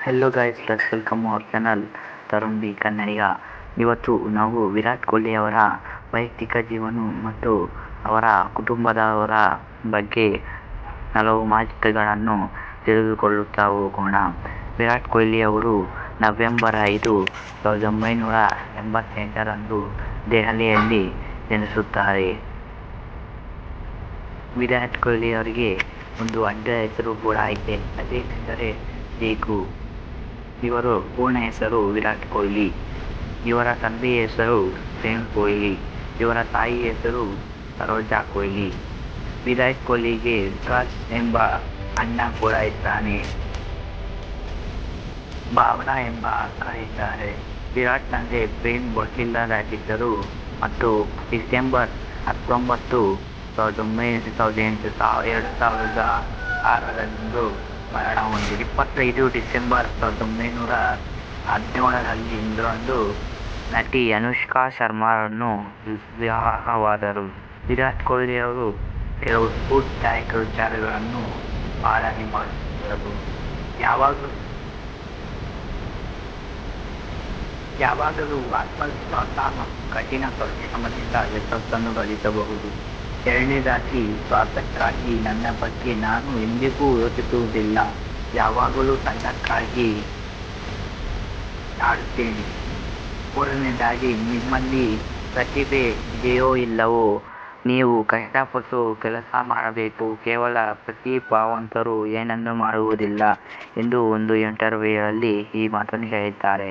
Hello guys, let's welcome our channel Tarun B Kannadiga. ಇವತ್ತು ನಾವು ವಿರಾಟ್ ಕೊಹ್ಲಿ ಅವರ ವೈಯಕ್ತಿಕ ಜೀವನ ಮತ್ತು ಅವರ ಕುಟುಂಬದವರ ಬಗ್ಗೆ ಹಲವು ಮಾಹಿತಿಗಳನ್ನು ತಿಳಿದುಕೊಳ್ಳುತ್ತಾ ಹೋಗೋಣ. ವಿರಾಟ್ ಕೊಹ್ಲಿ ಅವರು ನವೆಂಬರ್ 5, 1988ರಂದು ದೆಹಲಿಯಲ್ಲಿ ಜನಿಸುತ್ತಾರೆ. ವಿರಾಟ್ ಕೊಹ್ಲಿ ಅವರಿಗೆ ಒಂದು ಅಡ್ಡ ಹೆಸರು ಕೂಡ ಇದೆ, ಅದೇನೆಂದರೆ ಜೇಗು. ಇವರ ಪೂರ್ಣ ಹೆಸರು ವಿರಾಟ್ ಕೊಹ್ಲಿ. ಇವರ ತಂದೆಯ ಹೆಸರು ಪ್ರೇಮ್ ಕೊಹ್ಲಿ. ಇವರ ತಾಯಿಯ ಹೆಸರು ಸರೋಜಾ ಕೊಹ್ಲಿ. ವಿರಾಟ್ ಕೊಹ್ಲಿಗೆ ವಿಕಾಸ್ ಎಂಬ ಅಣ್ಣ ಕೂಡ ಇದ್ದಾನೆ. ಭಾವನಾ ಎಂಬ ಅಕ್ಕ ಇದ್ದಾರೆ. ವಿರಾಟ್ ತಂದೆ ಪ್ರೇಮ್ ವಕೀಲರಾಗಿದ್ದರು ಮತ್ತು ಡಿಸೆಂಬರ್ 19, 2006ರಂದು ಮರಣ ಹೊಂದಿದರು. 25 ಡಿಸೆಂಬರ್ 1917ರಂದು ನಟಿ ಅನುಷ್ಕಾ ಶರ್ಮಾರನ್ನು ವಿವಾಹವಾದರು. ವಿರಾಟ್ ಕೊಹ್ಲಿ ಅವರು ಕೆಲವು ಸ್ಫೂರ್ತಿದಾಯಕ ವಿಚಾರಗಳನ್ನು ಪಾಲನೆ ಮಾಡುತ್ತಿದ್ದರು. ಯಾವಾಗಲೂ ಆತ್ಮವಿಶ್ವಾಸ ಮತ್ತು ಕಠಿಣ ಪರಿಶ್ರಮದಿಂದ ಯಶಸ್ಸನ್ನು ಗಳಿಸಬಹುದು. ಎರಡನೇದಾಗಿ, ಸ್ವಾರ್ಥಕ್ಕಾಗಿ ನನ್ನ ಬಗ್ಗೆ ನಾನು ಎಂದಿಗೂ ಯೋಚಿಸುವುದಿಲ್ಲ, ಯಾವಾಗಲೂ ತಂಡಕ್ಕಾಗಿ ಆಡುತ್ತೇನೆ. ಮೂರನೇದಾಗಿ, ನಿಮ್ಮಲ್ಲಿ ಪ್ರತಿಭೆ ಇದೆಯೋ ಇಲ್ಲವೋ, ನೀವು ಕಷ್ಟಪಟ್ಟು ಕೆಲಸ ಮಾಡಬೇಕು. ಕೇವಲ ಪ್ರತಿಭಾವಂತರು ಏನನ್ನೂ ಮಾಡುವುದಿಲ್ಲ ಎಂದು ಒಂದು ಇಂಟರ್ವ್ಯೂಯಲ್ಲಿ ಈ ಮಾತನ್ನು ಹೇಳಿದ್ದಾರೆ.